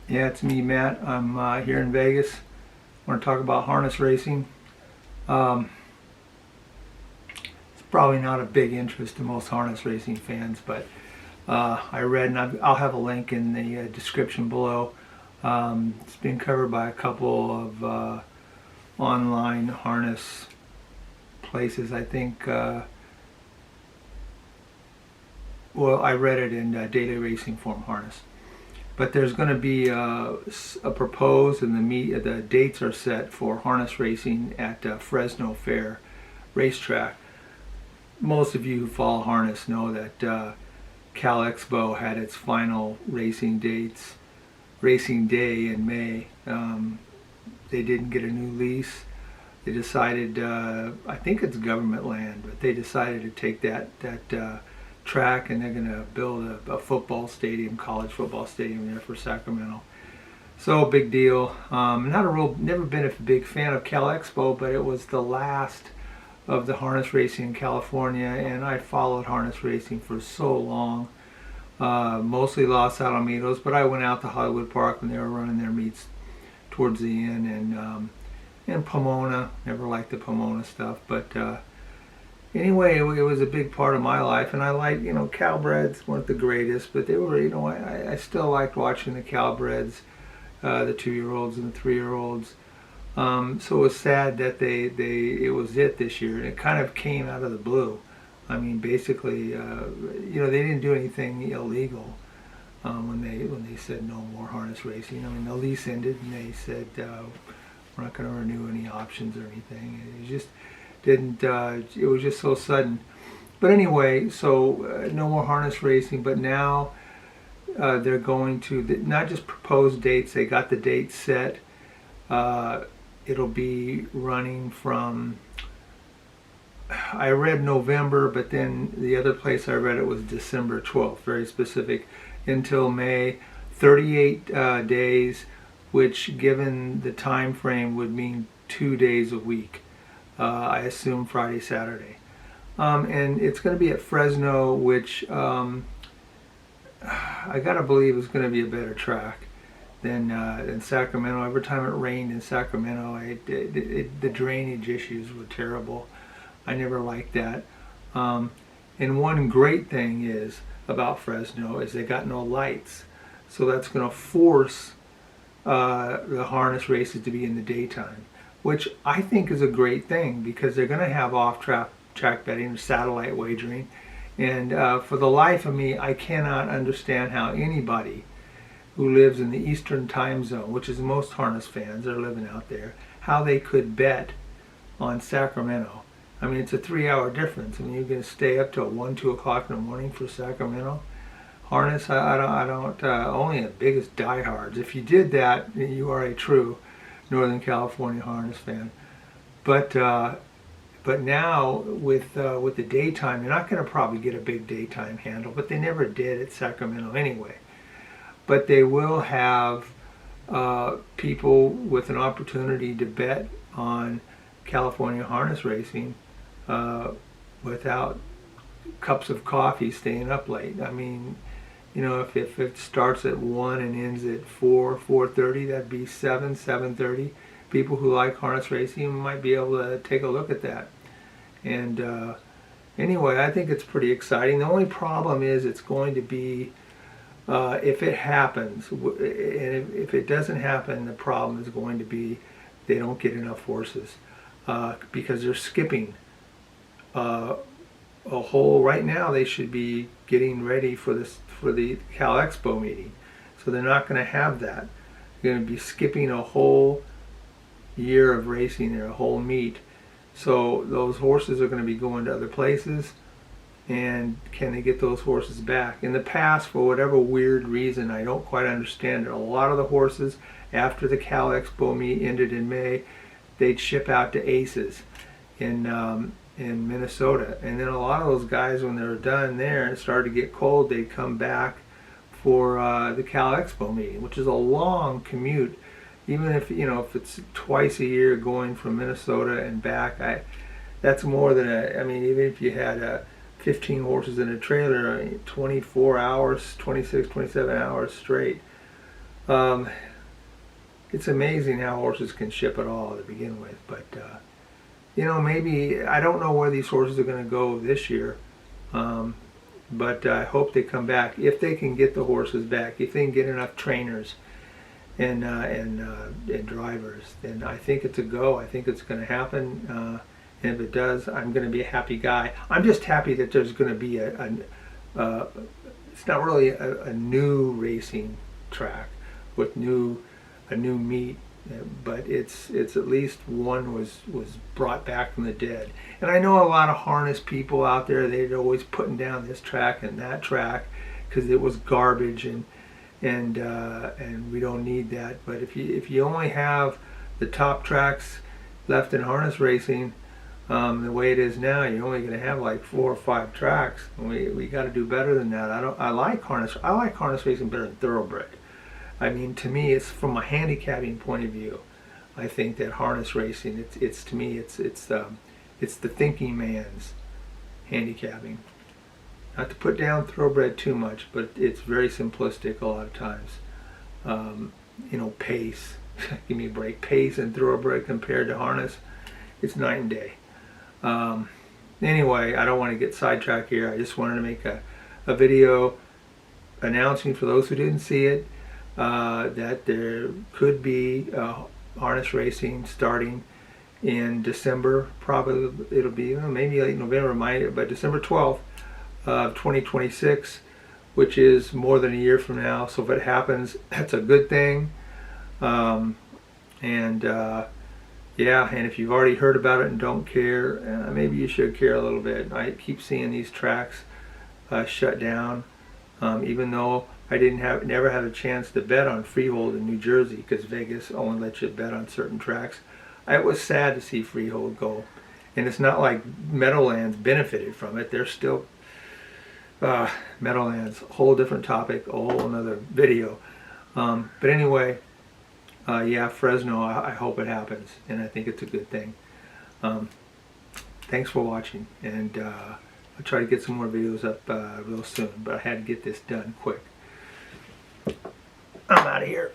Yeah, it's me, Matt. I'm here in Vegas. I want to talk about harness racing. Um, it's probably not a big interest to most harness racing fans, but I read, and I'll have a link in the description below. It's been covered by a couple of online harness places. I think, well, I read it in Daily Racing Form Harness. But there's going to be a proposed, and the dates are set for harness racing at Fresno Fair racetrack. Most of you who follow harness know that Cal Expo had its final racing day in May. They didn't get a new lease. They decided, I think it's government land, but they decided to take that track, and they're going to build a football stadium, college football stadium there for Sacramento. So big deal. Never been a big fan of Cal Expo, but it was the last of the harness racing in California, and I followed harness racing for so long. Mostly Los Alamitos, but I went out to Hollywood Park when they were running their meets towards the end, and Pomona. Never liked the Pomona stuff, but anyway, it was a big part of my life, and I like, Calbreds weren't the greatest, but they were, I still liked watching the Calbreds, the 2-year-olds and the 3-year-olds. So it was sad that it was this year, and it kind of came out of the blue. I mean, basically, they didn't do anything illegal when they said no more harness racing. I mean, the lease ended, and they said we're not going to renew any options or anything. It just didn't. It was just so sudden. But anyway, so no more harness racing. But now they're going to not just propose dates. They got the dates set. It'll be running from, I read November, but then the other place I read it was December 12th, very specific, until May. 38 days, which given the time frame would mean 2 days a week. I assume Friday, Saturday. And it's going to be at Fresno, which I gotta believe is going to be a better track than Sacramento. Every time it rained in Sacramento, the drainage issues were terrible. I never liked that. And one great thing is about Fresno is they got no lights, so that's going to force the harness races to be in the daytime, which I think is a great thing because they're going to have off-track betting, satellite wagering, and for the life of me, I cannot understand how anybody who lives in the Eastern time zone, which is most harness fans that are living out there, how they could bet on Sacramento. I mean, it's a 3-hour difference. I mean, you're going to stay up till 1, 2 o'clock in the morning for Sacramento. Harness, I don't only the biggest diehards. If you did that, you are a true Northern California harness fan. But now with the daytime, you're not going to probably get a big daytime handle, but they never did at Sacramento anyway. But they will have people with an opportunity to bet on California harness racing without cups of coffee staying up late. I mean, if it starts at 1 and ends at 4:30, that'd be 7:30. People who like harness racing might be able to take a look at that. And anyway, I think it's pretty exciting. The only problem is it's going to be, if it happens, and if it doesn't happen, the problem is going to be they don't get enough horses because they're skipping a whole. Right now, they should be getting ready for the Cal Expo meeting, so they're not going to have that. They're going to be skipping a whole year of racing there, a whole meet. So those horses are going to be going to other places. And can they get those horses back? In the past, for whatever weird reason, I don't quite understand it, a lot of the horses, after the Cal Expo meet ended in May, they'd ship out to Aces in Minnesota. And then a lot of those guys, when they were done there and it started to get cold, they'd come back for the Cal Expo meeting, which is a long commute. Even if it's twice a year going from Minnesota and back, that's more than even if you had 15 horses in a trailer, 24 hours, 26, 27 hours straight. Um, it's amazing how horses can ship it all to begin with, but you know, maybe I don't know where these horses are going to go this year, but I hope they come back if they can get the horses back. If they can get enough trainers and drivers, then I think it's a go. I think it's going to happen, and if it does, I'm going to be a happy guy. I'm just happy that there's going to be it's not really a new racing track with a new meet, but it's at least one was brought back from the dead. And I know a lot of harness people out there, they're always putting down this track and that track because it was garbage, and we don't need that. But if you only have the top tracks left in harness racing, the way it is now, you're only going to have like 4 or 5 tracks. We got to do better than that. I like harness racing better than thoroughbred. I mean, to me, it's from a handicapping point of view. I think that harness racing, it's to me, it's the thinking man's handicapping. Not to put down thoroughbred too much, but it's very simplistic a lot of times. You know, pace. Give me a break. Pace and thoroughbred compared to harness, it's night and day. Anyway, I don't want to get sidetracked here. I just wanted to make a video announcing for those who didn't see it that there could be harness racing starting in December. Probably it'll be maybe late November, but December 12th of 2026, which is more than a year from now. So if it happens, that's a good thing. Yeah, and if you've already heard about it and don't care, maybe you should care a little bit. I keep seeing these tracks shut down, even though I never had a chance to bet on Freehold in New Jersey because Vegas only lets you bet on certain tracks. It was sad to see Freehold go, and it's not like Meadowlands benefited from it. They're still Meadowlands, a whole different topic, a whole another video. But anyway, yeah, Fresno, I hope it happens, and I think it's a good thing. Thanks for watching, and I'll try to get some more videos up real soon, but I had to get this done quick. I'm out of here.